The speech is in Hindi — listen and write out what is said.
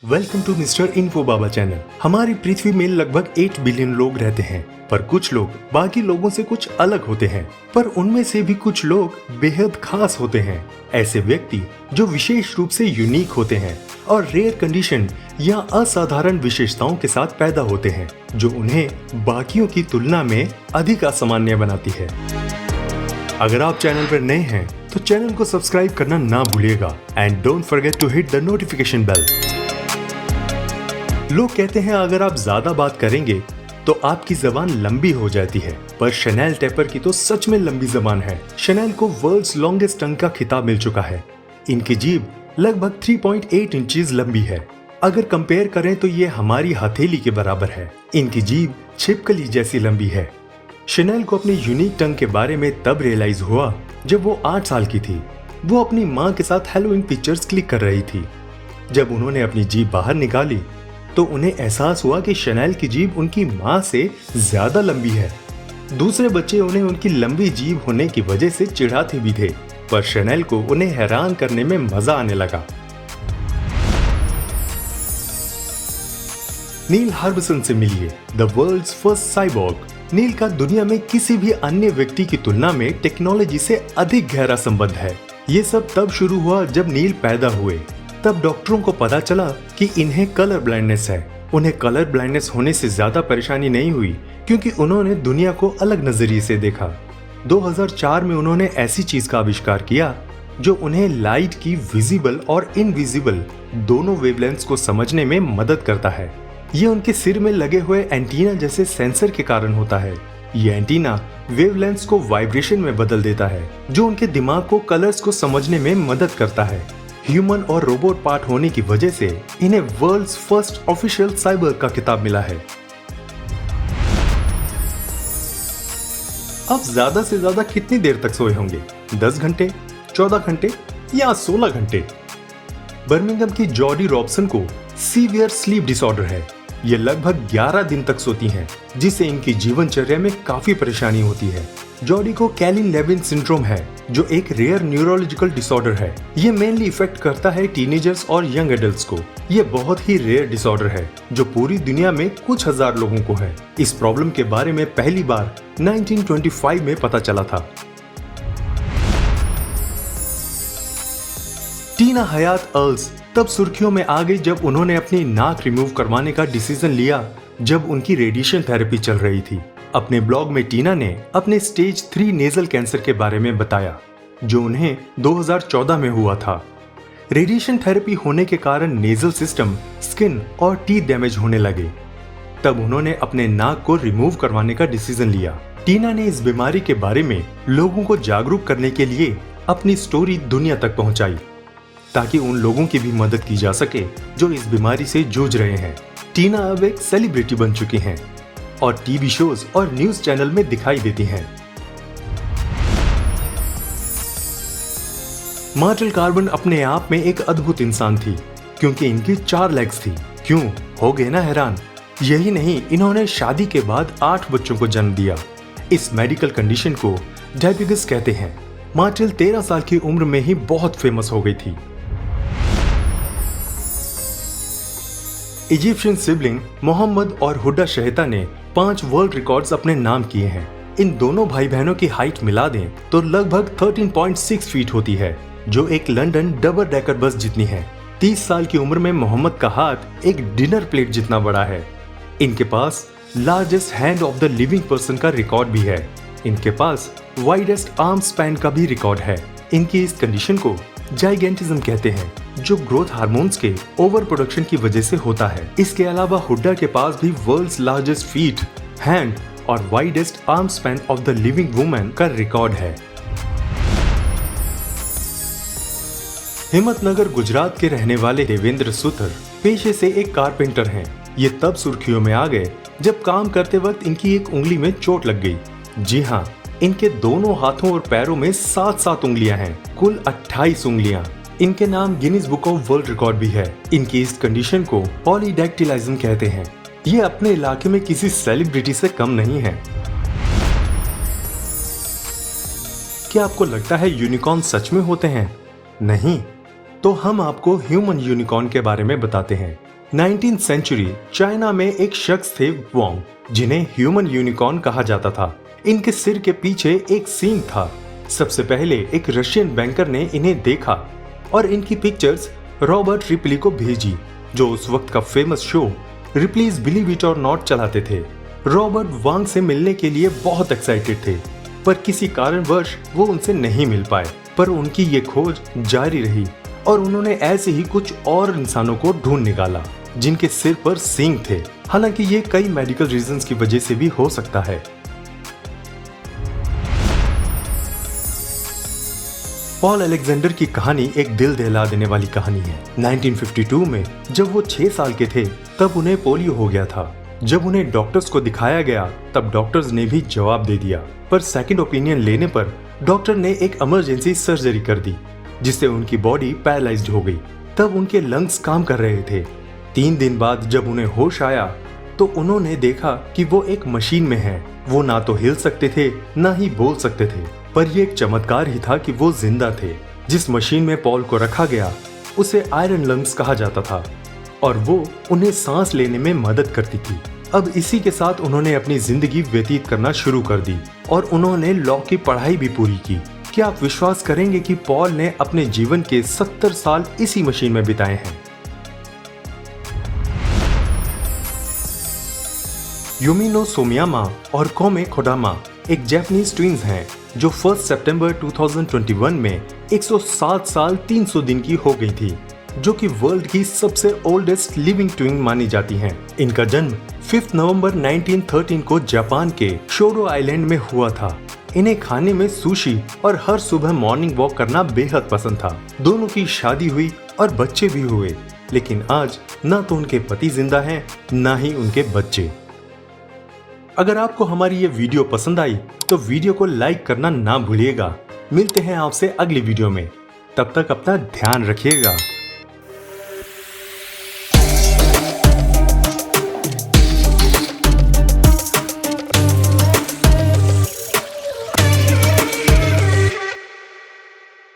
Welcome to mister info Baba channel. हमारी पृथ्वी में लगभग 8 बिलियन लोग रहते हैं, पर कुछ लोग बाकी लोगों से कुछ अलग होते हैं। पर उनमें से भी कुछ लोग बेहद खास होते हैं, ऐसे व्यक्ति जो विशेष रूप से यूनिक होते हैं और रेयर कंडीशन या असाधारण विशेषताओं के साथ पैदा होते हैं, जो उन्हें बाकियों की तुलना में अधिक असामान्य बनाती है। अगर आप चैनल पर नए हैं तो चैनल को सब्सक्राइब करना ना भूलिएगा and don't forget to hit the notification bell. लोग कहते हैं अगर आप ज्यादा बात करेंगे तो आपकी जबान लंबी हो जाती है, पर शनेल टेपर की तो सच में लंबी जबान है। शनेल को वर्ल्ड्स लॉन्गेस्ट टंग का खिताब मिल चुका है। इनकी जीभ लगभग 3.8 इंचेस लंबी है। अगर कंपेयर करें तो ये हमारी हथेली के बराबर है। इनकी जीभ छिपकली जैसी लंबी है। शनेल को अपनी यूनिक टंग के बारे में तब रियलाइज हुआ जब वो 8 साल की थी। वो अपनी माँ के साथ हैलोवीन पिक्चर्स क्लिक कर रही थी। जब उन्होंने अपनी जीभ बाहर निकाली तो उन्हें एहसास हुआ कि शनेल की जीभ उनकी माँ से ज्यादा लंबी है। दूसरे बच्चे उन्हें उनकी लंबी जीभ होने की वजह से चिढ़ाते भी थे, पर शनेल को उन्हें हैरान करने में मजा आने लगा। नील हार्बसन से मिलिए, द वर्ल्ड्स फर्स्ट साइबॉर्ग। नील का दुनिया में किसी भी अन्य व्यक्ति की तुलना में टेक्नोलॉजी से अधिक गहरा संबंध है। ये सब तब शुरू हुआ जब नील पैदा हुए। तब डॉक्टरों को पता चला कि इन्हें कलर ब्लाइंडनेस है। उन्हें कलर ब्लाइंडनेस होने से ज्यादा परेशानी नहीं हुई, क्योंकि उन्होंने दुनिया को अलग नजरिए से देखा। 2004 में उन्होंने ऐसी चीज का आविष्कार किया जो उन्हें लाइट की विजिबल और इनविजिबल दोनों वेवलेंथ्स को समझने में मदद करता है। ये उनके सिर में लगे हुए एंटीना जैसे सेंसर के कारण होता है। ये एंटीना वेवलेंथ्स को वाइब्रेशन में बदल देता है, जो उनके दिमाग को कलर्स को समझने में मदद करता है। ह्यूमन और रोबोट पार्ट होने की वजह से इन्हें वर्ल्ड्स फर्स्ट ऑफिशियल साइबर का खिताब मिला है। आप ज्यादा से ज्यादा कितनी देर तक सोए होंगे? 10 घंटे, 14 घंटे या 16 घंटे? बर्मिंघम की जॉडी रॉबसन को सीवियर स्लीप डिसऑर्डर है। ये लगभग 11 दिन तक सोती हैं, जिससे इनकी जीवनचर्या में काफी परेशानी होती है। जॉडी को कैलिन-लेविन सिंड्रोम है, जो एक रेयर न्यूरोलॉजिकल डिसऑर्डर है। ये मेनली इफेक्ट करता है टीनेजर्स और यंग एडल्ट्स को। ये बहुत ही रेयर डिसऑर्डर है, जो पूरी दुनिया में कुछ हजार लोगों को है। इस प्रॉब्लम के बारे में पहली बार 1925 में पता चला था। टीना हयात अर्ल्स तब सुर्खियों में आ गई जब उन्होंने अपनी नाक रिमूव करवाने का डिसीजन लिया, जब उनकी रेडिएशन थेरेपी चल रही थी। अपने ब्लॉग में टीना ने अपने स्टेज 3 नेजल कैंसर के बारे में बताया, जो उन्हें 2014 में हुआ था। रेडिएशन थेरेपी होने के कारण नेजल सिस्टम, स्किन और टीथ डैमेज होने लगे। तब उन्होंने अपने नाक को रिमूव करवाने का डिसीजन लिया। टीना ने इस बीमारी के बारे में लोगों को जागरूक करने के लिए अपनी स्टोरी दुनिया तक पहुंचाई, ताकि उन लोगों की भी मदद की जा सके जो इस बीमारी से जूझ रहे हैं। टीना अब एक सेलिब्रिटी बन चुकी हैं और टीवी शोज और न्यूज चैनल में दिखाई देती हैं। मार्टल कार्बन अपने आप में एक अद्भुत इंसान थी, क्योंकि इनकी 4 लेग्स थी। क्यों? हो गए ना हैरान? यही नहीं, इन्होंने शादी के बाद 8 बच्चों को जन्म दिया। इस मेडिकल कंडीशन को डायबिटिस कहते हैं। मार्टल 13 साल की उम्र में ही बहुत फेमस हो गई थी। इजिप्शियन सिबलिंग मोहम्मद और हुड्डा शहेता ने 5 वर्ल्ड रिकॉर्ड्स अपने नाम किए हैं। इन दोनों भाई बहनों की हाइट मिला दें तो लगभग 13.6 फीट होती है, जो एक लंदन डबल डेकर बस जितनी है। 30 साल की उम्र में मोहम्मद का हाथ एक डिनर प्लेट जितना बड़ा है। इनके पास largest hand of the living person का रिकॉर्ड भी है। इनके पास वाइडेस्ट आर्म स्पैन का भी रिकॉर्ड है। इनकी इस कंडीशन को जाइगेंटिज्म कहते हैं, जो ग्रोथ हार्मोन्स के ओवर प्रोडक्शन की वजह से होता है। इसके अलावा हुड्डा के पास भी वर्ल्ड्स लार्जेस्ट फीट, हैंड और widest arm span of the living woman का रिकॉर्ड है। हिम्मतनगर गुजरात के रहने वाले देवेंद्र सुथर पेशे से एक कारपेंटर हैं। ये तब सुर्खियों में आ गए जब काम करते वक्त इनकी एक उंगली में चोट लग गई। जी हाँ, इनके दोनों हाथों और पैरों में 7-7 उंगलियां हैं, कुल 28 उंगलियां। इनके नाम Guinness book of world record भी है। इनकी इस कंडीशन को पॉलीडैक्टिलिज्म कहते हैं। ये अपने इलाके में किसी सेलिब्रिटी से कम नहीं है। क्या आपको लगता है यूनिकॉर्न सच में होते हैं? नहीं, तो हम आपको ह्यूमन यूनिकॉर्न के बारे में बताते हैं। 19th सेंचुरी चाइना में एक शख्स थे वोंग, जिन्हें ह्यूमन यूनिकॉर्न कहा जाता था। इनके सिर के पीछे एक सींग था। सबसे पहले एक रशियन बैंकर ने इन्हें देखा और इनकी पिक्चर्स रॉबर्ट रिपली को भेजी, जो उस वक्त का फेमस शो रिपलीज बिलीव इट और नॉट चलाते थे। रॉबर्ट वांग से मिलने के लिए बहुत एक्साइटेड थे, पर किसी कारणवश वो उनसे नहीं मिल पाए। पर उनकी ये खोज जारी रही और उन्होंने ऐसे ही कुछ और इंसानों को ढूंढ निकाला जिनके सिर पर सींग थे। हालांकि ये कई मेडिकल रीजंस की वजह से भी हो सकता है। पॉल अलेक्जेंडर की कहानी एक दिल दहला देने वाली कहानी है। 1952 में जब वो 6 साल के थे तब उन्हें पोलियो हो गया था। जब उन्हें डॉक्टर्स को दिखाया गया तब डॉक्टर्स ने भी जवाब दे दिया, पर सेकंड ओपिनियन लेने पर डॉक्टर ने एक इमरजेंसी सर्जरी कर दी, जिससे उनकी बॉडी पैरालाइज्ड हो गई। तब उनके लंग्स काम कर रहे थे। 3 दिन बाद जब उन्हें होश आया तो उन्होंने देखा कि वो एक मशीन में है। वो ना तो हिल सकते थे ना ही बोल सकते थे, पर यह एक चमत्कार ही था कि वो जिंदा थे। जिस मशीन में पॉल को रखा गया उसे आयरन लंग्स कहा जाता था और वो उन्हें सांस लेने में मदद करती थी। अब इसी के साथ उन्होंने अपनी जिंदगी व्यतीत करना शुरू कर दी और उन्होंने लॉ की पढ़ाई भी पूरी की। क्या आप विश्वास करेंगे कि पॉल ने अपने जीवन के 70 साल इसी मशीन में बिताए हैं। युमिनो सोमियामा और कोमे खोडामा एक जापानीज ट्विन्स हैं जो 1 सितंबर 2021 में 107 साल 300 दिन की हो गई थी, जो कि वर्ल्ड की सबसे ओल्डेस्ट लिविंग ट्विन मानी जाती हैं। इनका जन्म 5 नवंबर 1913 को जापान के शोडो आइलैंड में हुआ था। इन्हें खाने में सुशी और हर सुबह मॉर्निंग वॉक करना बेहद पसंद था। दोनों की शादी हुई और बच्चे भी हुए, लेकिन आज ना तो उनके पति जिंदा हैं ना ही उनके बच्चे। अगर आपको हमारी ये वीडियो पसंद आई तो वीडियो को लाइक करना ना भूलिएगा। मिलते हैं आपसे अगली वीडियो में, तब तक अपना ध्यान रखिएगा।